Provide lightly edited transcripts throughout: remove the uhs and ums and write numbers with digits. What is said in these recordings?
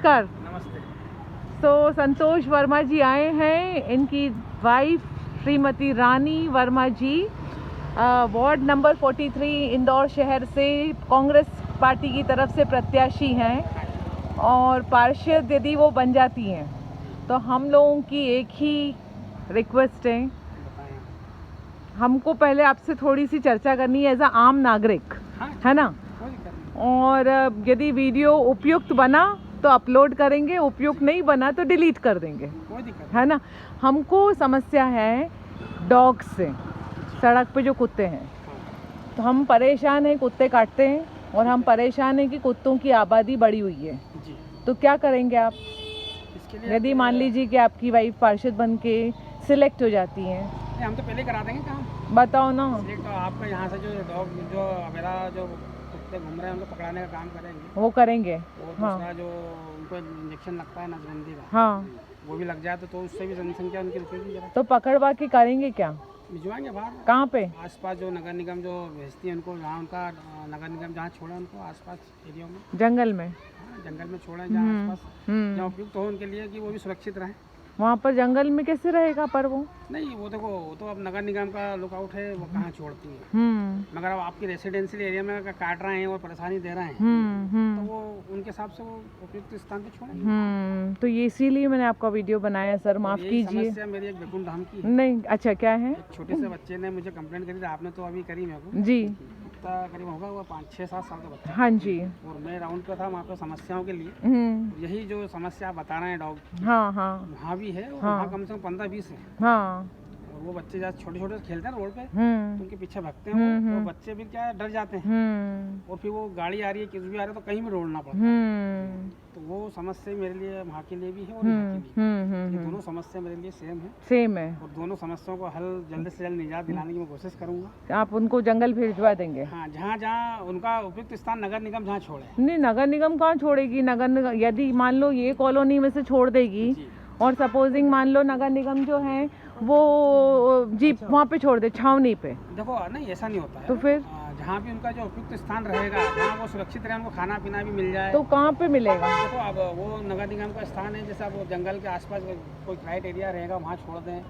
नमस्कार। नमस्ते। तो संतोष वर्मा जी आए हैं, इनकी वाइफ श्रीमती रानी वर्मा जी वार्ड नंबर 43 इंदौर शहर से कांग्रेस पार्टी की तरफ से प्रत्याशी हैं और पार्षद यदि वो बन जाती हैं तो हम लोगों की एक ही रिक्वेस्ट है, हमको पहले आपसे थोड़ी सी चर्चा करनी है एज अ आम नागरिक, है ना। और यदि वीडियो उपयुक्त बना तो अपलोड करेंगे, उपयुक्त नहीं बना तो डिलीट कर देंगे, है ना। हमको समस्या है डॉग से, सड़क पे जो कुत्ते हैं, तो हम परेशान हैं, कुत्ते काटते हैं और हम परेशान हैं कि कुत्तों की आबादी बढ़ी हुई है। तो क्या करेंगे आप यदि मान लीजिए कि आपकी वाइफ पार्षद बन के सिलेक्ट हो जाती हैं? हम तो पहले करा देंगे काम, बताओ ना। तो आपका यहाँ से जो डॉग जो मेरा जो कुत्ते घूम रहे हैं उनको पकड़ाने का काम करेंगे, वो करेंगे। और हाँ। दूसरा जो उनको इंजेक्शन लगता है नसबंदी का, हाँ, वो भी लग जाए तो उससे भी जनसंख्या उनकी रुकेगी जरा। तो पकड़वा के करेंगे क्या? भिजवाएंगे बाहर, कहाँ पे? आसपास जो नगर निगम जो भेजती है उनको, जहाँ उनका नगर निगम जहाँ छोड़े उनको आसपास एरिया में, जंगल में। जंगल में छोड़े जहाँ आसपास जहाँ उपयुक्त हो उनके लिए, कि वो भी सुरक्षित रहें। वहाँ पर जंगल में कैसे रहेगा पर वो? नहीं, वो देखो, वो तो अब नगर निगम का लुकआउट है, वो कहाँ छोड़ती है। मगर अब आपकी रेसिडेंशियल एरिया में काट रहे हैं और परेशानी दे रहे हैं, तो वो उनके हिसाब से वो उपयुक्त स्थान पे छोड़ेंगे। तो ये इसीलिए मैंने आपका वीडियो बनाया सर, माफ कीजिए। समस्या मेरी एक बैकुंठ धाम की नहीं, अच्छा क्या है? छोटे से बच्चे ने मुझे कंप्लेंट करी, आपने तो अभी करी मेरे को जी। करीब होगा वो 5-6-7 साल का बच्चा। हाँ जी। और मैं राउंड पे था वहाँ पे समस्याओं के लिए, यही जो समस्या आप बता रहे हैं डॉग, हाँ हाँ, वहाँ भी है, और हाँ। वहाँ कम से कम 15-20 है। हाँ। और वो बच्चे जब छोटे छोटे खेलते हैं रोड पे, तो उनके पीछे भागते हैं वो, और बच्चे भी क्या डर जाते हैं, और फिर वो गाड़ी आ रही है, किसी भी आ रहा है, तो कहीं भी रोड़ना पड़ता है। तो वो समस्या मेरे लिए वहाँ के लिए भी है और यहाँ के लिए, ये दोनों समस्या मेरे लिए सेम है, और दोनों समस्याओं को हल जल्द से जल्द निजात दिलाने की मैं कोशिश करूँगा। आप उनको जंगल भिजवा देंगे? हाँ, जहाँ जहाँ उनका उपयुक्त स्थान नगर निगम जहाँ छोड़े। नहीं, नगर निगम कहाँ छोड़ेगी? नगर निगम यदि मान लो ये कॉलोनी में से छोड़ देगी और सपोजिंग मान लो नगर निगम जो है वो जीप वहाँ पे छोड़ दे, छावनी पे, देखो नहीं, ऐसा नहीं होता है। तो फिर जहाँ भी उनका जो उपयुक्त स्थान रहेगा, जहाँ वो सुरक्षित रहे, उनको खाना पीना भी मिल जाए, तो कहाँ पे मिलेगा? देखो अब वो नगर निगम का स्थान है, जैसे आप जंगल के आसपास कोई क्राइट एरिया रहेगा वहाँ छोड़ दें,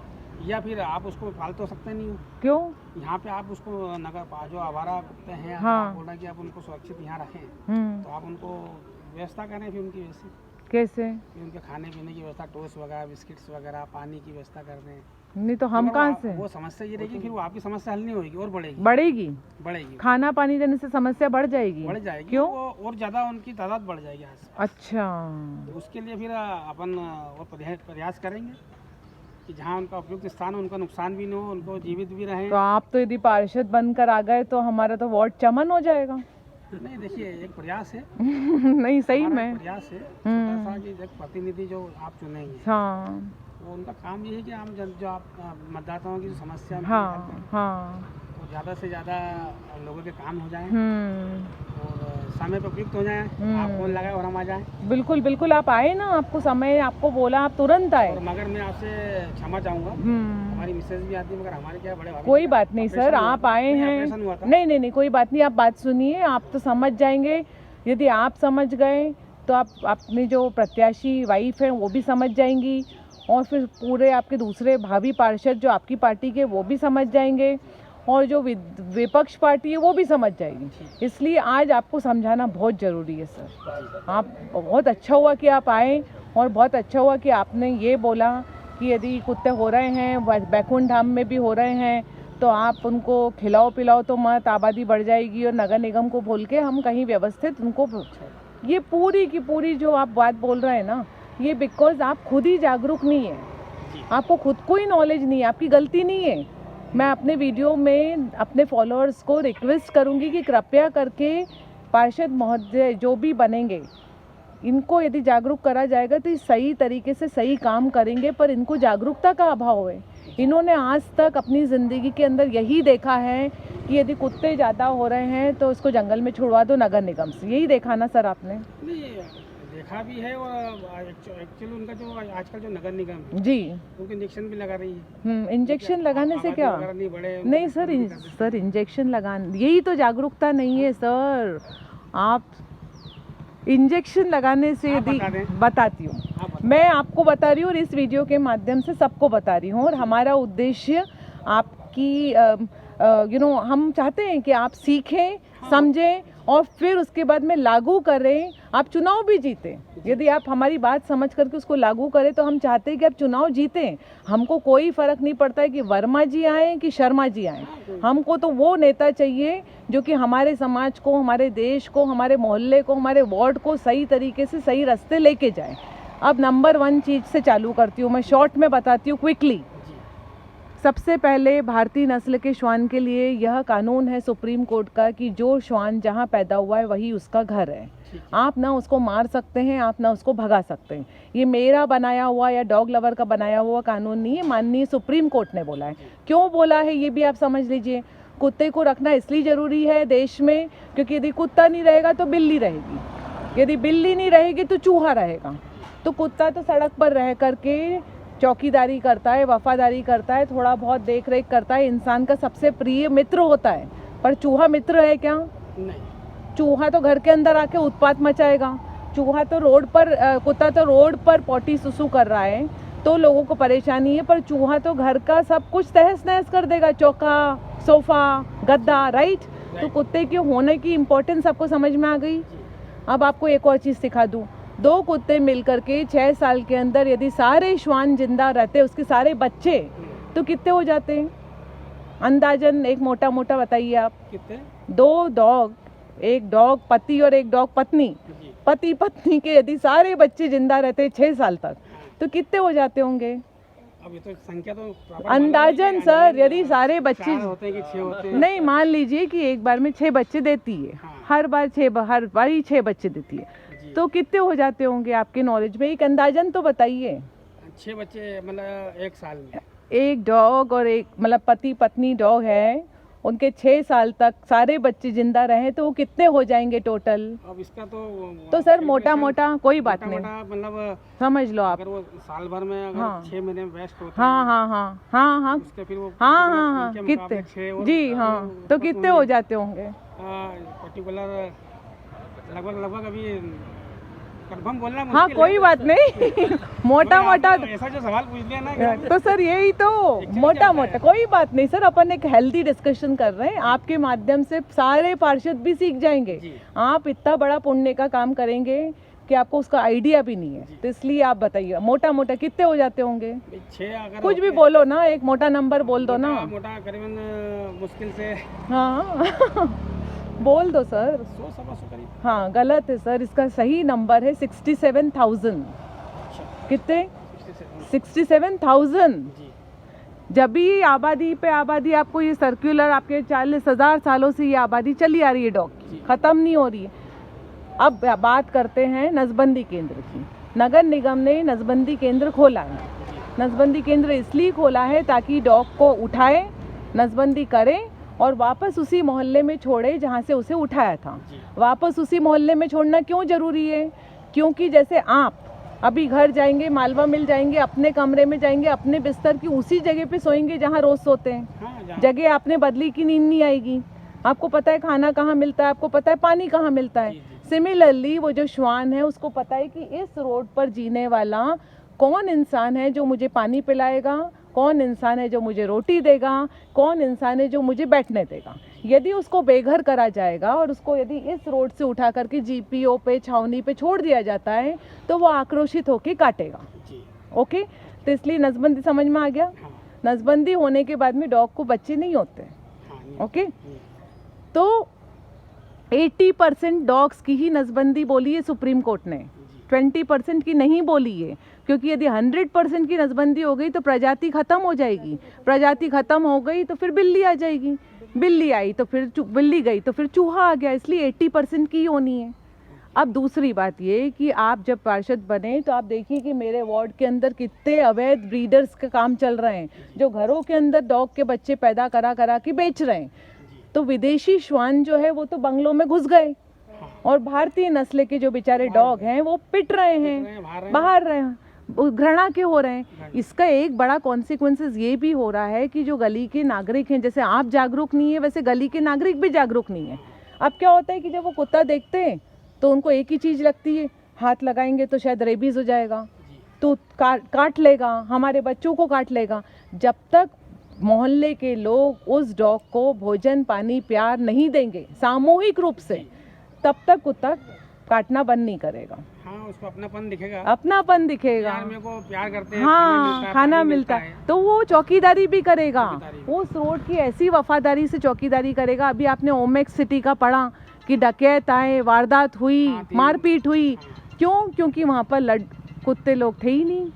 या फिर आप उसको पाल तो सकते नहीं हो। क्यों? यहाँ पे आप उसको नगर जो आवारा कुत्ते हैं, हाँ। बोला कि आप उनको सुरक्षित यहाँ रखें, तो आप उनको व्यवस्था करें फिर उनकी वैसी, कैसे? फिर उनके खाने पीने की व्यवस्था, टोस्ट वगैरह, बिस्किट्स वगैरह, पानी की व्यवस्था कर दें। नहीं तो हम कहाँ से? वो समस्या ये रहेगी, फिर वो आपकी समस्या हल नहीं होगी और बढ़ेगी। खाना पानी देने से समस्या बढ़ जाएगी? क्यों? और ज़्यादा उनकी तादाद बढ़ जाएगी आसपास। अच्छा, तो उसके लिए फिर अपन वो प्रयास करेंगे कि जहाँ उनका उपयुक्त स्थान हो, उनका नुकसान भी न हो, उनको जीवित भी रहें। तो आप तो यदि पार्षद बनकर आ गए तो हमारा तो वार्ड चमन हो जाएगा। नहीं, देखिए, एक प्रयास है। नहीं, सही में प्रयास है छोटा सा, कि एक प्रतिनिधि जो आप चुनेंगे, हाँ, वो उनका काम ये है कि आम जन जो आप मतदाताओं की जो समस्या, हाँ हाँ, तो ज़्यादा से ज़्यादा लोगों के काम हो जाएं और समय पर उपयुक्त हो जाएं। आप फोन लगाए और हम आ जाएं। बिल्कुल बिल्कुल, आप आए ना, आपको समय आपको बोला, आप तुरंत आए। और मगर मैं आपसे क्षमा चाहूँगा, हमारी मिसेज भी आती है, मगर हमारे क्या बड़े भाभी। कोई बात नहीं सर, आप आए हैं। नहीं, कोई बात नहीं, आप बात सुनिए, आप तो समझ जाएंगे। यदि आप समझ गए तो आप अपनी जो प्रत्याशी वाइफ है वो भी समझ जाएंगी, और फिर पूरे आपके दूसरे भावी पार्षद जो आपकी पार्टी के वो भी समझ जाएंगे, और जो विपक्ष पार्टी है वो भी समझ जाएगी। इसलिए आज आपको समझाना बहुत ज़रूरी है सर। आप बहुत अच्छा हुआ कि आप आए, और बहुत अच्छा हुआ कि आपने ये बोला कि यदि कुत्ते हो रहे हैं, बैकुंठ धाम में भी हो रहे हैं, तो आप उनको खिलाओ पिलाओ तो मत, आबादी बढ़ जाएगी, और नगर निगम को बोल के हम कहीं व्यवस्थित उनको, ये पूरी की पूरी जो आप बात बोल रहे हैं ना, ये बिकॉज आप खुद ही जागरूक नहीं है, आपको खुद को ही नॉलेज नहीं है, आपकी गलती नहीं है। मैं अपने वीडियो में अपने फॉलोअर्स को रिक्वेस्ट करूंगी कि कृपया करके पार्षद महोदय जो भी बनेंगे, इनको यदि जागरूक करा जाएगा तो ये सही तरीके से सही काम करेंगे, पर इनको जागरूकता का अभाव है। इन्होंने आज तक अपनी ज़िंदगी के अंदर यही देखा है कि यदि कुत्ते ज़्यादा हो रहे हैं तो उसको जंगल में छुड़वा दो नगर निगम से, यही देखा ना सर आपने? देखा भी है, और एक्चुअली उनका जो आजकल जो नगर निगम है जी, उनको इंजेक्शन भी लगा रही है। इंजेक्शन लगाने से क्या? नहीं सर, इंजेक्शन लगाने, यही तो जागरूकता नहीं है सर। आप इंजेक्शन लगाने से आप यदि बता दें। बताती हूँ, मैं आपको बता रही हूँ और इस वीडियो के माध्यम से सबको बता रही हूँ, और हमारा उद्देश्य आपकी हम चाहते हैं कि आप सीखें, समझें और फिर उसके बाद में लागू करें। आप चुनाव भी जीतें, यदि आप हमारी बात समझ करके उसको लागू करें तो हम चाहते हैं कि आप चुनाव जीतें। हमको कोई फ़र्क नहीं पड़ता है कि वर्मा जी आए कि शर्मा जी आए, हमको तो वो नेता चाहिए जो कि हमारे समाज को, हमारे देश को, हमारे मोहल्ले को, हमारे वार्ड को सही तरीके से सही रास्ते लेके जाए। अब नंबर 1 चीज़ से चालू करती हूँ, मैं शॉर्ट में बताती हूँ, क्विकली। सबसे पहले भारतीय नस्ल के श्वान के लिए यह कानून है सुप्रीम कोर्ट का कि जो श्वान जहाँ पैदा हुआ है वही उसका घर है। आप ना उसको मार सकते हैं, आप ना उसको भगा सकते हैं। ये मेरा बनाया हुआ या डॉग लवर का बनाया हुआ कानून नहीं है, माननीय सुप्रीम कोर्ट ने बोला है। क्यों बोला है ये भी आप समझ लीजिए। कुत्ते को रखना इसलिए ज़रूरी है देश में क्योंकि यदि कुत्ता नहीं रहेगा तो बिल्ली रहेगी, यदि बिल्ली नहीं रहेगी तो चूहा रहेगा। तो कुत्ता तो सड़क पर रह करके चौकीदारी करता है, वफादारी करता है, थोड़ा बहुत देख रेख करता है, इंसान का सबसे प्रिय मित्र होता है। पर चूहा मित्र है क्या? नहीं। चूहा तो घर के अंदर आके उत्पात मचाएगा। चूहा तो रोड पर, कुत्ता तो रोड पर पोटी सुसु कर रहा है तो लोगों को परेशानी है, पर चूहा तो घर का सब कुछ तहस नहस कर देगा, चौका, सोफा, गद्दा, राइट। तो कुत्ते के होने की इम्पोर्टेंस आपको समझ में आ गई। अब आपको एक और चीज़ सिखा दूँ। 2 कुत्ते मिलकर के 6 साल के अंदर यदि सारे श्वान जिंदा रहते, उसके सारे बच्चे, तो कितने हो जाते हैं अंदाजन? एक मोटा मोटा बताइए आप। कितने? 2 डॉग, एक डॉग पति और एक डॉग पत्नी, पति पत्नी के यदि सारे बच्चे जिंदा रहते 6 साल तक तो कितने हो जाते होंगे? अब ये तो संख्या तो अंदाजन सर, यदि सारे बच्चे होते हैं कि 6 होते हैं? नहीं, मान लीजिए कि एक बार में 6 बच्चे देती है, हर बार 6 बच्चे देती है, तो कितने हो जाते होंगे आपके नॉलेज में? एक अंदाजन तो बताइए। 6 बच्चे मतलब 1 साल में। एक डॉग और एक मतलब पति पत्नी डॉग है, उनके 6 साल तक सारे बच्चे जिंदा रहे तो वो कितने हो जाएंगे टोटल? अब इसका तो सर मोटा मोटा कोई बात नहीं, मतलब समझ लो आप। अगर वो साल भर में अगर हाँ। 6 महीने में वेस्ट होते हाँ हाँ हाँ हाँ हाँ उसके फिर वो हाँ हाँ हाँ उनके मुकाबले कितने? 6 और जी हाँ, तो कितने हो जाते होंगे? पर्टिकुलर लगभग अभी कंफर्म बोलना हाँ मुश्किल कोई है। बात नहीं मोटा मोटा ऐसा जो सवाल पूछ लिया ना तो सर यही तो मोटा मोटा कोई बात नहीं सर, अपन एक हेल्दी डिस्कशन कर रहे हैं। आपके माध्यम से सारे पार्षद भी सीख जाएंगे। आप इतना बड़ा पुण्य का काम करेंगे कि आपको उसका आइडिया भी नहीं है, तो इसलिए आप बताइए मोटा मोटा कितने हो जाते होंगे? 6 अगर कुछ भी बोलो ना, एक मोटा नंबर बोल दो ना। मोटा करीबन मुश्किल से हाँ बोल दो सर। 100-125 करीब। हाँ गलत है सर, इसका सही नंबर है 67,000। कितने? 67,000। जब भी आबादी पे आबादी, आपको ये सर्कुलर आपके 40,000 सालों से ये आबादी चली आ रही है डॉग की, ख़त्म नहीं हो रही है। अब बात करते हैं नसबंदी केंद्र की। नगर निगम ने नसबंदी केंद्र खोला है। नसबंदी केंद्र इसलिए खोला है ताकि डॉग को उठाए, नसबंदी करें और वापस उसी मोहल्ले में छोड़े जहाँ से उसे उठाया था। वापस उसी मोहल्ले में छोड़ना क्यों ज़रूरी है? क्योंकि जैसे आप अभी घर जाएंगे, मालवा मिल जाएंगे, अपने कमरे में जाएंगे, अपने बिस्तर की उसी जगह पे सोएंगे जहाँ रोज़ सोते हैं। जगह आपने बदली की, नींद नहीं आएगी। आपको पता है खाना कहाँ मिलता है, आपको पता है पानी कहाँ मिलता है। सिमिलरली वो जो श्वान है उसको पता है कि इस रोड पर जीने वाला कौन इंसान है जो मुझे पानी पिलाएगा, कौन इंसान है जो मुझे रोटी देगा, कौन इंसान है जो मुझे बैठने देगा। यदि उसको बेघर करा जाएगा और उसको यदि इस रोड से उठा करके जीपीओ पे, छावनी पे छोड़ दिया जाता है तो वो आक्रोशित होकर काटेगा। ओके, तो इसलिए नसबंदी समझ में आ गया। नसबंदी होने के बाद में डॉग को बच्चे नहीं होते। ओके, तो 80% डॉग्स की ही नसबंदी बोली है सुप्रीम कोर्ट ने, 20% की नहीं बोली है। क्योंकि यदि 100% की नसबंदी हो गई तो प्रजाति खत्म हो जाएगी, प्रजाति खत्म हो गई तो फिर बिल्ली आ जाएगी, बिल्ली आई तो फिर बिल्ली गई तो फिर चूहा आ गया। इसलिए 80% की होनी है। अब दूसरी बात ये कि आप जब पार्षद बने तो आप देखिए कि मेरे वार्ड के अंदर कितने अवैध ब्रीडर्स का काम चल रहे हैं, जो घरों के अंदर डॉग के बच्चे पैदा करा करा के बेच रहे हैं। तो विदेशी श्वान जो है वो तो बंगलों में घुस गए और भारतीय नस्ल के जो बेचारे डॉग हैं वो पिट रहे हैं, बाहर रहे हैं, घृणा के हो रहे हैं। इसका एक बड़ा कॉन्सिक्वेंसेस ये भी हो रहा है कि जो गली के नागरिक हैं, जैसे आप जागरूक नहीं है वैसे गली के नागरिक भी जागरूक नहीं है। अब क्या होता है कि जब वो कुत्ता देखते हैं तो उनको एक ही चीज़ लगती है, हाथ लगाएंगे तो शायद रेबीज़ हो जाएगा, तो काट लेगा, हमारे बच्चों को काट लेगा। जब तक मोहल्ले के लोग उस डॉग को भोजन पानी प्यार नहीं देंगे सामूहिक रूप से, तब तक कुत्ता काटना बंद नहीं करेगा। हाँ, उसको अपनापन दिखेगा, दिखेगा। मेरे को प्यार करते हैं, हाँ, खाना मिलता है तो वो चौकीदारी भी करेगा। वो उस रोड की ऐसी वफादारी से चौकीदारी करेगा। अभी आपने ओमेक्स सिटी का पढ़ा कि डकैत आए, वारदात हुई, मारपीट हुई, क्यों? क्योंकि वहाँ पर कुत्ते लोग थे ही नहीं,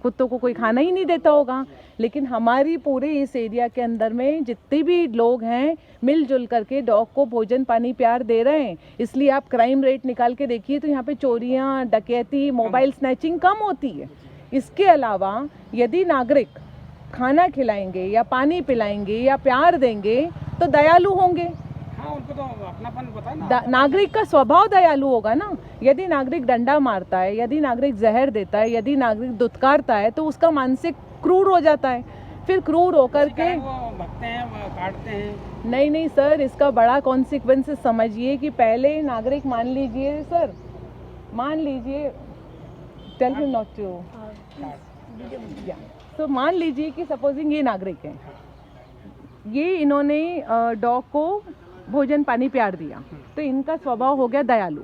कुत्तों को कोई खाना ही नहीं देता होगा। लेकिन हमारी पूरे इस एरिया के अंदर में जितने भी लोग हैं मिलजुल करके डॉग को भोजन पानी प्यार दे रहे हैं। इसलिए आप क्राइम रेट निकाल के देखिए तो यहाँ पे चोरियाँ, डकैती, मोबाइल स्नैचिंग कम होती है। इसके अलावा यदि नागरिक खाना खिलाएंगे या पानी पिलाएंगे या प्यार देंगे तो दयालु होंगे। हाँ, उनको तो अपनापन पता है ना। नागरिक का स्वभाव दयालु होगा ना। यदि नागरिक डंडा मारता है, यदि नागरिक जहर देता है, यदि नागरिक दुत्कारता है तो उसका मानसिक क्रूर हो जाता है। फिर क्रूर होकर के वो भगते हैं, काटते हैं। नहीं सर, इसका बड़ा कॉन्सिक्वेंसेस समझिए कि पहले नागरिक मान लीजिए सर, मान लीजिए टेल हिम नॉट टू, तो मान लीजिए कि सपोजिंग ये नागरिक है, ये इन्होंने डॉग को भोजन पानी प्यार दिया तो इनका स्वभाव हो गया दयालु।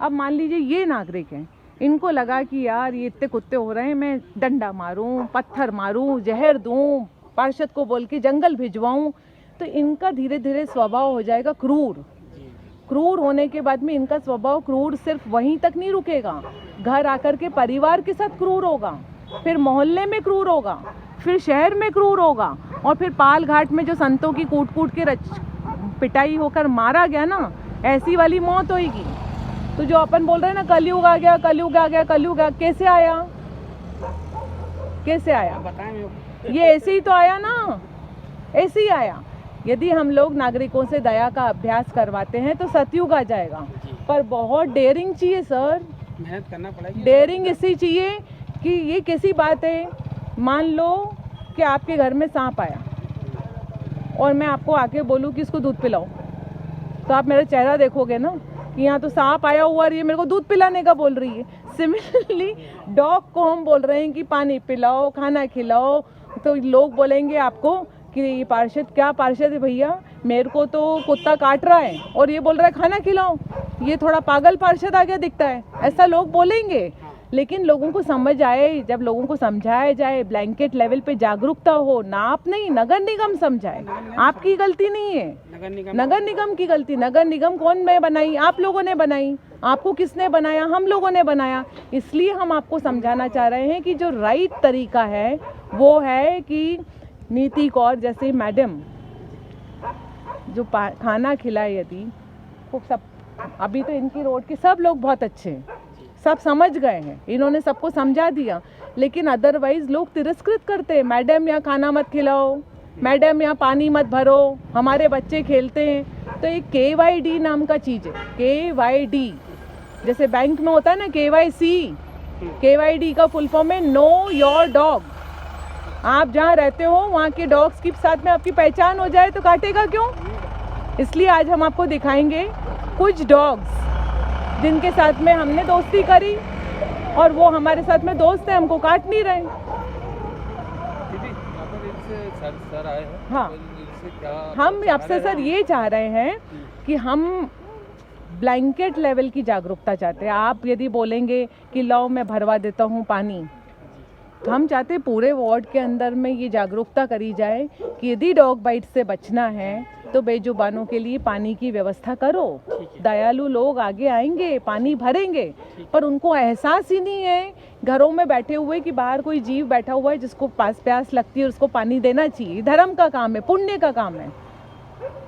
अब मान लीजिए ये नागरिक हैं, इनको लगा कि यार ये इतने कुत्ते हो रहे हैं, मैं डंडा मारूं, पत्थर मारूं, जहर दूं, पार्षद को बोल के जंगल भिजवाऊं, तो इनका धीरे धीरे स्वभाव हो जाएगा क्रूर। क्रूर होने के बाद में इनका स्वभाव क्रूर सिर्फ वहीं तक नहीं रुकेगा, घर आकर के परिवार के साथ क्रूर होगा, फिर मोहल्ले में क्रूर होगा, फिर शहर में क्रूर होगा, और फिर पाल घाट में जो संतों की कूट कूट के पिटाई होकर मारा गया ना, ऐसी वाली मौत होगी। तो जो अपन बोल रहे हैं ना कलयुग आ गया, कलयुग आ गया, कलयुग आ, कैसे आया? कैसे आया? ये ऐसे ही तो आया ना, ऐसे ही आया। यदि हम लोग नागरिकों से दया का अभ्यास करवाते हैं तो सतयुग आ जाएगा, पर बहुत डेयरिंग चाहिए सर, मेहनत करना पड़ेगी। डेयरिंग इसी चाहिए कि ये कैसी बात है, मान लो कि आपके घर में सांप आया और मैं आपको आके बोलूँ कि इसको दूध पिलाओ, तो आप मेरा चेहरा देखोगे ना कि यहाँ तो सांप आया हुआ और ये मेरे को दूध पिलाने का बोल रही है। सिमिलरली डॉग को हम बोल रहे हैं कि पानी पिलाओ, खाना खिलाओ, तो लोग बोलेंगे आपको कि ये पार्षद, क्या पार्षद है भैया, मेरे को तो कुत्ता काट रहा है और ये बोल रहा है खाना खिलाओ, ये थोड़ा पागल पार्षद आ गया दिखता है, ऐसा लोग बोलेंगे। लेकिन लोगों को समझ आए, जब लोगों को समझाया जाए, ब्लैंकेट लेवल पे जागरूकता हो, ना आप नहीं, नगर निगम समझाए, आपकी गलती नहीं है, नगर निगम की गलती। नगर निगम कौन ने बनाई? आप लोगों ने बनाई। आपको किसने बनाया? हम लोगों ने बनाया। इसलिए हम आपको समझाना चाह रहे हैं कि जो राइट तरीका है वो है कि नीति कौर जैसे मैडम जो खाना खिलाए, यदि वो सब, अभी तो इनकी रोड के सब लोग बहुत अच्छे हैं, सब समझ गए हैं, इन्होंने सबको समझा दिया, लेकिन अदरवाइज लोग तिरस्कृत करते हैं। मैडम यहाँ खाना मत खिलाओ, मैडम यहाँ पानी मत भरो, हमारे बच्चे खेलते हैं। तो एक KYD नाम का चीज़ है, KYD, जैसे बैंक में होता है ना KYC, KYD का फुल फॉर्म है नो योर डॉग। आप जहाँ रहते हो वहाँ के डॉग्स के साथ में आपकी पहचान हो जाए तो काटेगा क्यों? इसलिए आज हम आपको दिखाएंगे कुछ डॉग्स जिनके साथ में हमने दोस्ती करी और वो हमारे साथ में दोस्त हैं, हमको काट नहीं रहे। सर आए हैं। हाँ, हम आपसे सर ये चाह रहे हैं कि हम ब्लैंकेट लेवल की जागरूकता चाहते हैं। आप यदि बोलेंगे कि लाओ मैं भरवा देता हूँ पानी, तो हम चाहते हैं पूरे वार्ड के अंदर में ये जागरूकता करी जाए कि यदि डॉग बाइट से बचना है तो बेजुबानों के लिए पानी की व्यवस्था करो। दयालु लोग आगे आएंगे, पानी भरेंगे, पर उनको एहसास ही नहीं है घरों में बैठे हुए कि बाहर कोई जीव बैठा हुआ है जिसको प्यास लगती है, उसको पानी देना चाहिए। धर्म का काम है, पुण्य का काम है।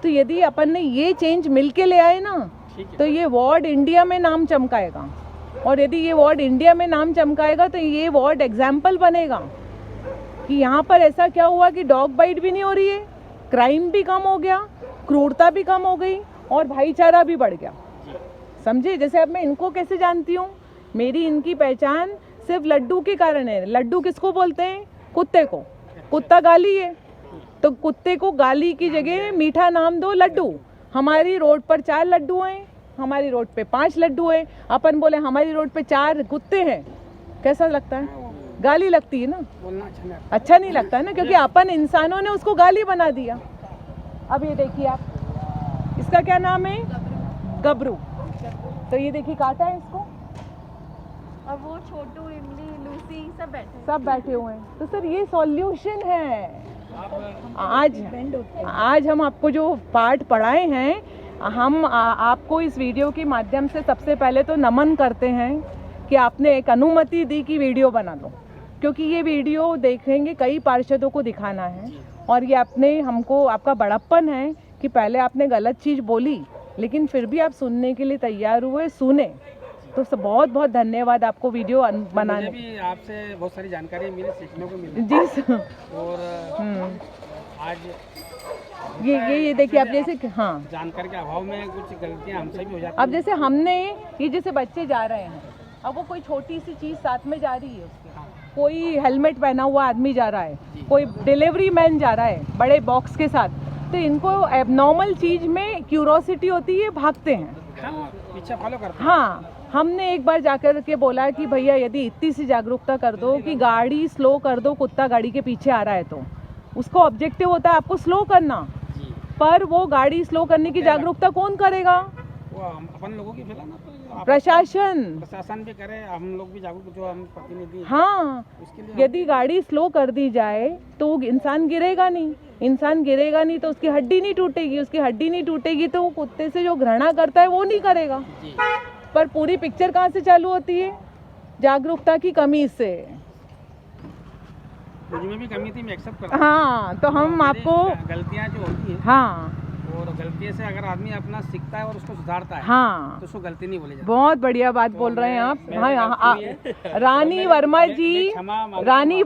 तो यदि अपन ने ये चेंज मिल के ले आए ना, तो ये वार्ड इंडिया में नाम चमकाएगा, और यदि ये वार्ड इंडिया में नाम चमकाएगा तो ये वार्ड एग्जाम्पल बनेगा कि यहाँ पर ऐसा क्या हुआ कि डॉग बाइट भी नहीं हो रही है, क्राइम भी कम हो गया, क्रूरता भी कम हो गई और भाईचारा भी बढ़ गया। समझे? जैसे अब मैं इनको कैसे जानती हूँ, मेरी इनकी पहचान सिर्फ लड्डू के कारण है। लड्डू किसको बोलते हैं? कुत्ते को। कुत्ता गाली है, तो कुत्ते को गाली की जगह मीठा नाम दो लड्डू। हमारी रोड पर 4 लड्डू हैं, हमारी रोड पे 5 लड्डू है, अपन बोले हमारी रोड पे 4 कुत्ते हैं, कैसा लगता है? गाली लगती है ना, बोलना अच्छा नहीं लगता है ना, क्योंकि अपन इंसानों ने उसको गाली बना दिया। अब ये देखिए आप, इसका क्या नाम है? गबरू। तो ये देखिए काटा है इसको, और वो छोटू, इमली, लूसी सब बैठे हुए हैं। तो सर ये सॉल्यूशन है। आज हम आपको जो पाठ पढ़ाए हैं, हम आपको इस वीडियो के माध्यम से सबसे पहले तो नमन करते हैं कि आपने एक अनुमति दी कि वीडियो बना लो, क्योंकि ये वीडियो देखेंगे कई पार्षदों को दिखाना है। और ये आपने हमको, आपका बड़प्पन है कि पहले आपने गलत चीज़ बोली लेकिन फिर भी आप सुनने के लिए तैयार हुए, सुने। तो बहुत बहुत धन्यवाद आपको वीडियो बनाने। मुझे भी आपसे बहुत सारी जानकारी मिली, सीखने को मिली जी सर। और आज ये देखिए आप जैसे, हाँ, जानकारी के अभाव में कुछ गलतियां हमसे भी हो जाती हैं। अब जैसे हमने ये जैसे बच्चे जा रहे हैं, अब वो कोई छोटी सी चीज़ साथ में जा रही है उसके, कोई हेलमेट पहना हुआ आदमी जा रहा है, कोई डिलीवरी मैन जा रहा है बड़े बॉक्स के साथ, तो इनको एबनॉर्मल चीज़ में क्यूरोसिटी होती है, भागते हैं, पीछे फॉलो करते हैं। हाँ, हमने एक बार जाकर के बोला कि भैया यदि इतनी सी जागरूकता कर दो कि गाड़ी स्लो कर दो, कुत्ता गाड़ी के पीछे आ रहा है तो उसको ऑब्जेक्टिव होता है आपको स्लो करना, पर वो गाड़ी स्लो करने की जागरूकता कौन करेगा? वो अपन लोगों की फैलाना पड़ेगा, प्रशासन भी करे, हम लोग भी जागरूक, जो हम प्रतिनिधि। हाँ, यदि गाड़ी स्लो कर दी जाए तो इंसान गिरेगा नहीं, तो उसकी हड्डी नहीं टूटेगी, तो वो कुत्ते से जो घृणा करता है वो नहीं करेगा। पर पूरी पिक्चर कहाँ से चालू होती है? जागरूकता की कमी से। मुझमें भी कमी थी, मैं एक्सेप्ट करता हूं। हाँ, तो हम आपको गलतियां जो होती हैं, हाँ, और गलती से अगर आदमी अपना सीखता है और उसको सुधारता है, हाँ, तो उसको गलती नहीं बोली जाती। बहुत बढ़िया बात बोल रहे हैं आप। हाँ, रानी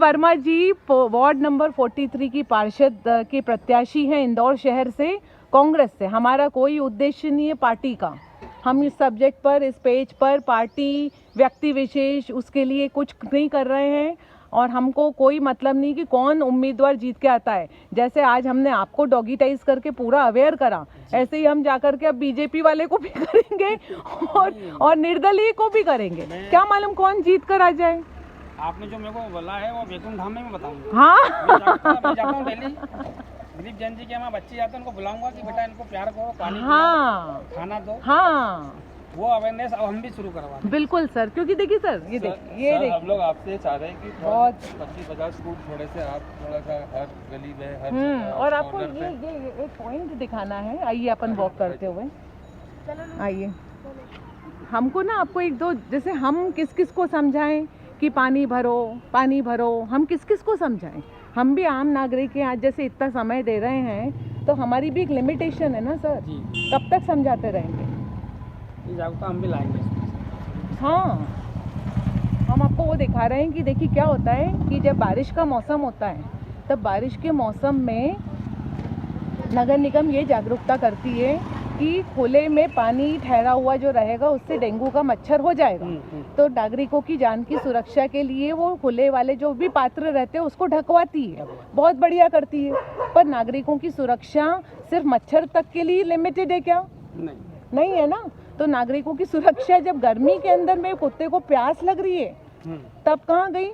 वर्मा जी वार्ड नंबर 43 की पार्षद के प्रत्याशी हैं, इंदौर शहर से, कांग्रेस से। हमारा कोई उद्देश्य नहीं है पार्टी का, हम इस सब्जेक्ट पर, इस पेज पर पार्टी, व्यक्ति विशेष, उसके लिए कुछ नहीं कर रहे हैं। और हमको कोई मतलब नहीं कि कौन उम्मीदवार जीत के आता है। जैसे आज हमने आपको डॉगिटाइज करके पूरा अवेयर करा, ऐसे ही हम जाकर के अब बीजेपी वाले को भी करेंगे और निर्दलीय को भी करेंगे। क्या मालूम कौन जीत कर आ जाए। आपने जो मेरे को बोला है वो वैकुंठ धाम में मैं बताऊंगा। हाँ, मैं जाता हूँ दिल्ली, दिलीप जैन जी के यहाँ बच्चे जाते हैं, उनको बुलाऊंगा कि बेटा इनको प्यार करो, पानी हाँ, खाना दो। हाँ, वो अवेयरनेस अब हम भी शुरू करवा दें। बिल्कुल सर, क्योंकि देखिए सर, ये देखिए हम लोग आपसे चाह रहे हैं कि बहुत 25-50 फुट थोड़े से आप थोड़ा सा हर गली में, हर और आपको ये एक पॉइंट दिखाना है। आइए अपन वॉक करते हुए, आइए। हमको ना आपको एक दो, जैसे हम किस किस को समझाएं कि पानी भरो, हम किस किस को समझाएं? हम भी आम नागरिक हैं, आज जैसे इतना समय दे रहे हैं तो हमारी भी एक लिमिटेशन है ना सर। कब तक समझाते रहेंगे? जागरूकता हम भी लाएंगे। हाँ, हम आपको वो दिखा रहे हैं कि देखिए क्या होता है कि जब बारिश का मौसम होता है, तब बारिश के मौसम में नगर निगम ये जागरूकता करती है कि खुले में पानी ठहरा हुआ जो रहेगा उससे डेंगू का मच्छर हो जाएगा। तो नागरिकों की जान की सुरक्षा के लिए वो खुले वाले जो भी पात्र रहते हैं उसको ढकवाती है, बहुत बढ़िया करती है। पर नागरिकों की सुरक्षा सिर्फ मच्छर तक के लिए लिमिटेड है क्या? नहीं है ना। तो नागरिकों की सुरक्षा जब गर्मी के अंदर में कुत्ते को प्यास लग रही है तब कहाँ गई?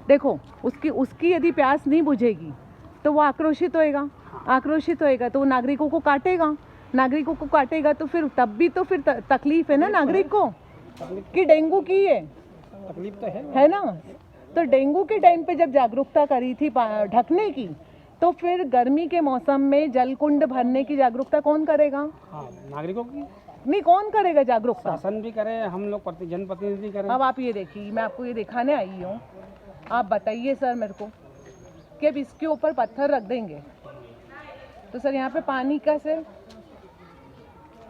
देखो, उसकी यदि प्यास नहीं बुझेगी तो वो आक्रोशित होएगा तो वो नागरिकों को काटेगा तो फिर तब भी तो फिर तकलीफ है ना नागरिक को कि डेंगू की है, तकलीफ तो है ना। तो डेंगू के टाइम पे जब जागरूकता करी थी ढकने की, तो फिर गर्मी के मौसम में जलकुंड भरने की जागरूकता कौन करेगा? नागरिकों की नहीं, कौन करेगा जागरूकता? शासन भी करे, हम लोग जनप्रतिनिधि करें। अब आप ये देखिए, मैं आपको ये दिखाने आई हूँ, आप बताइए सर मेरे को कि अब इसके ऊपर पत्थर रख देंगे तो सर यहाँ पे पानी का सर,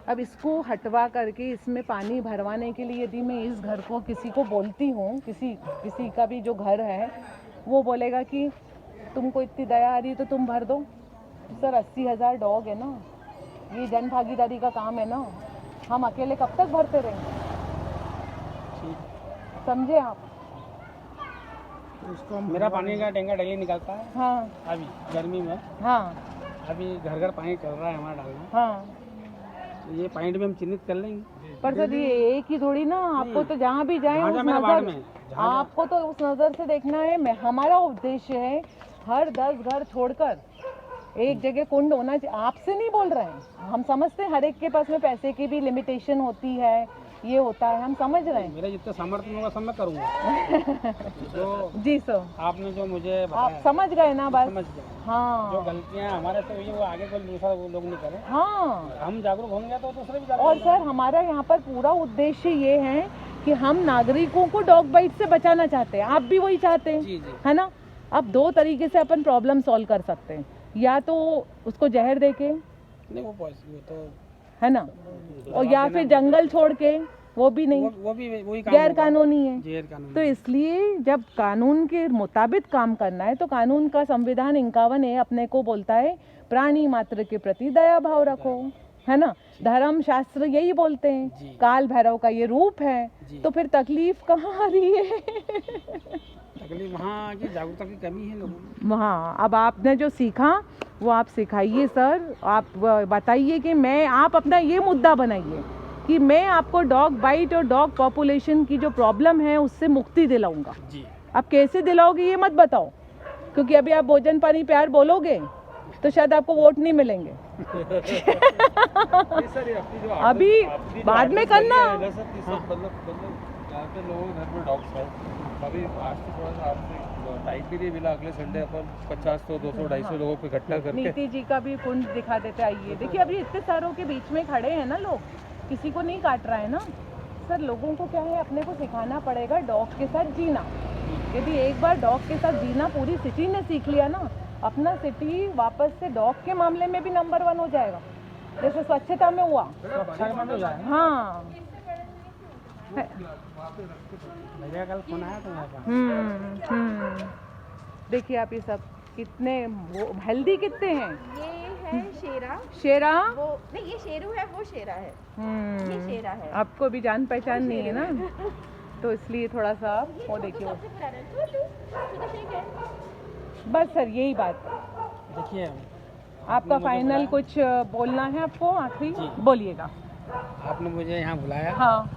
अब इसको हटवा करके इसमें पानी भरवाने के लिए यदि मैं इस घर को किसी को बोलती हूँ, किसी का भी जो घर है, वो बोलेगा कि तुमको इतनी दया आ रही है तो तुम भर दो। सर 80,000 डॉग है ना, ये जन भागीदारी का काम है ना, हम अकेले कब तक भरते रहेंगे? समझे आप? मेरा पानी का टैंकर डेली निकलता है। हाँ, अभी गर्मी में, हाँ, अभी घर घर पानी चल रहा है हमारा डालना। हाँ, ये पॉइंट भी हम चिन्हित कर लेंगे। पर सर ये एक ही थोड़ी ना, आपको तो जहाँ भी जाए उस नजर, आपको तो उस नजर से देखना है। हमारा उद्देश्य है हर 10 घर छोड़कर एक जगह कुंड होना चाहिए। आपसे नहीं बोल रहे हैं, हम समझते हैं हर एक के पास में पैसे की भी लिमिटेशन होती है, ये होता है, हम समझ रहे हैं। मेरा जितना सामर्थ्य होगा सब मैं करूँगा। जो जी सर, आपने जो मुझे आप समझ गए ना बस। समझ गए। हाँ, जो गलतियाँ हमारे से हुई है वो आगे कोई दूसरा वो लोग नहीं करें। हाँ, हम जागरूक होंगे तो दूसरे भी जागरूक और सर हमारा यहाँ पर पूरा उद्देश्य ये है कि हम नागरिकों को डॉग बाइट से बचाना चाहते हैं। आप भी वही चाहते हैं, जी जी। है ना। अब 2 तरीके से अपन प्रॉब्लम सॉल्व कर सकते हैं, या तो उसको जहर देके, नहीं वो तो है ना, और या फिर जंगल छोड़ के, वो भी नहीं, वो भी वही काम गैर कानूनी है। गैर कानूनी। तो इसलिए जब कानून के मुताबिक काम करना है तो कानून का संविधान 51 अपने को बोलता है प्राणी मात्र के प्रति दया भाव रखो, है ना। धर्म शास्त्र यही बोलते हैं, काल भैरव का ये रूप है, तो फिर तकलीफ कहाँ आ रही है? तकलीफ वहाँ की जागरूकता की कमी है लोगों में। हाँ, अब आपने जो सीखा वो आप सिखाइए सर, आप बताइए कि आप अपना ये मुद्दा बनाइए कि मैं आपको डॉग बाइट और डॉग पॉपुलेशन की जो प्रॉब्लम है उससे मुक्ति दिलाऊंगा। जी। आप कैसे दिलाओगे ये मत बताओ, क्योंकि अभी आप भोजन पानी प्यार बोलोगे तो शायद आपको वोट नहीं मिलेंगे। अभी बाद में करना। लोगों के घर में डॉग्स हैं, अभी आज तो थोड़ा सा आपसे टाइम भी नहीं मिला। अगले संडे अपन 50 तो 200 250 लोगों को इकट्ठा करके नीति जी का भी कुंड दिखा देते। आइए देखिए, अभी इतने सारों के बीच में खड़े हैं ना लोग, किसी को नहीं काट रहा है ना सर। लोगों को क्या है, अपने को सिखाना पड़ेगा डॉग के साथ जीना। यदि एक बार डॉग के साथ जीना पूरी सिटी ने सीख लिया ना, अपना सिटी वापस से डॉग के मामले में भी नंबर 1 हो जाएगा, जैसे स्वच्छता में हुआ। हाँ, भैया कल फोन आया था। देखिए आप ये सब कितने हेल्दी कितने हैं। ये है शेरा। शेरा वो नहीं, ये शेरू है, वो शेरा है। ये शेरा है। आपको भी जान पहचान नहीं है ना, तो इसलिए थोड़ा सा वो देखिए। बस सर यही बात। देखिए आपका फाइनल कुछ बोलना है आपको, आखिरी बोलिएगा। आपने मुझे यहाँ बुलाया। हाँ।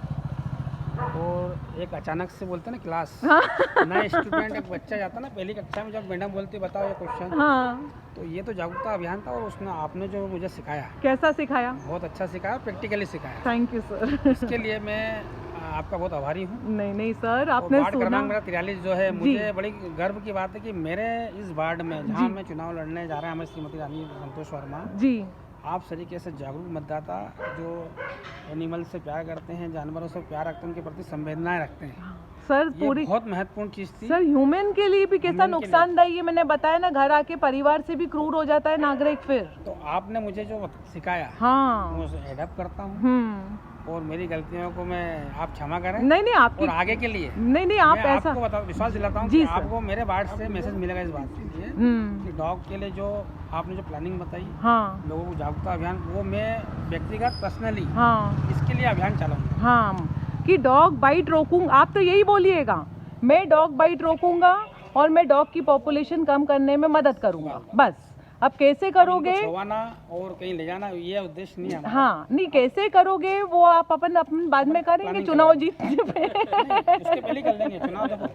और एक अचानक से बोलते ना क्लास, हाँ। नया स्टूडेंट एक बच्चा जाता ना पहली कक्षा में, जब मैडम बोलती बताओ ये क्वेश्चन। हाँ। तो ये तो जागरूकता अभियान था, और उसमें आपने जो मुझे सिखाया, कैसा सिखाया? बहुत अच्छा सिखाया, प्रैक्टिकली सिखाया। Thank you sir. इसके लिए मैं आपका बहुत आभारी हूँ। नहीं सर, आपने सुना। मेरा 43 जो है, मुझे बड़ी गर्व की बात है कि मेरे इस वार्ड में जहाँ मैं चुनाव लड़ने जा रहे हैं, हमें श्रीमती रानी संतोष वर्मा जी, आप तरीके से जागरूक मतदाता जो एनिमल से प्यार करते हैं, जानवरों से प्यार रखते हैं, उनके प्रति संवेदनाएं रखते हैं सर। ये पूरी बहुत महत्वपूर्ण चीज थी सर। ह्यूमन के लिए भी कैसा नुकसानदायी है, मैंने बताया ना, घर आके परिवार से भी क्रूर हो जाता है नागरिक फिर। तो आपने मुझे जो सिखाया, हाँ, मैं उसे एडॉप्ट करता हूँ, और मेरी गलतियों को मैं आप क्षमा करें। नहीं आपकी, और आगे के लिए नहीं आप ऐसा आपको बताओ, विश्वास दिलाता हूँ कि आपको मेरे वार्ड से मैसेज मिलेगा इस बात के लिए कि डॉग के लिए जो आपने जो प्लानिंग बताई, हाँ, लोगों को जागरूकता अभियान, वो मैं व्यक्तिगत पर्सनली, हाँ, इसके लिए अभियान चलाऊंगा। हाँ, कि डॉग बाइट रोकूंगा। आप तो यही बोलिएगा, मैं डॉग बाइट रोकूंगा और मैं डॉग की पॉपुलेशन कम करने में मदद करूंगा, बस। अब कैसे करोगे? छुड़वाना और कहीं ले जाना ये उद्देश्य नहीं है। हाँ, नहीं कैसे करोगे वो आप अपन बाद में करेंगे, चुनाव जीतने पे। इसके पहले कर लेंगे चुनाव। देखो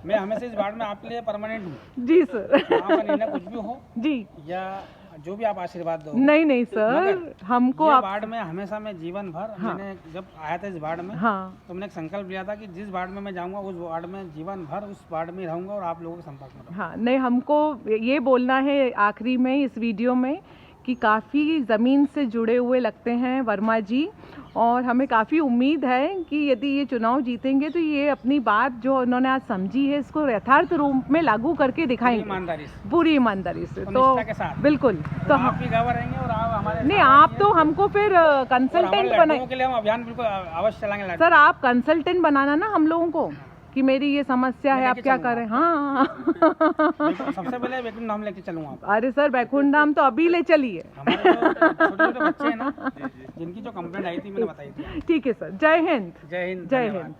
मैं हमेशा इस वार्ड में आपके लिए परमानेंट हूँ। जी सर। आपका निर्णय कुछ भी हो जी, या जो भी आप आशीर्वाद दो। नहीं सर, हमको आप वार्ड में हमेशा मैं जीवन भर, मैंने जब आया था इस वार्ड में, हाँ, तो मैंने एक संकल्प लिया था कि जिस वार्ड में मैं जाऊंगा उस वार्ड में जीवन भर उस वार्ड में रहूंगा और आप लोगों के संपर्क में रहूंगा। हाँ, नहीं हमको ये बोलना है आखिरी में इस वीडियो में कि काफ़ी ज़मीन से जुड़े हुए लगते हैं वर्मा जी, और हमें काफ़ी उम्मीद है कि यदि ये चुनाव जीतेंगे तो ये अपनी बात जो उन्होंने आज समझी है इसको यथार्थ रूप में लागू करके दिखाएंगे, पूरी ईमानदारी से। तो बिल्कुल, तो आप भी गवाह रहेंगे और आप हमारे नहीं, आप तो हमको फिर कंसल्टेंट बनाए के लिए हम अभियान बिल्कुल अवश्य चलाएंगे सर। आप कंसल्टेंट बनाना ना हम लोगों को कि मेरी ये समस्या है, आप क्या करें। हाँ, सबसे पहले बैकुंठ धाम लेके चलूंगा। अरे सर, बैकुंठ धाम तो अभी ले चलिए। हमारे छोटे बच्चे हैं ना, जिनकी जो कंप्लेंट आई थी मैंने बताई थी। ठीक है सर, जय हिंद। जय हिंद। जय हिंद।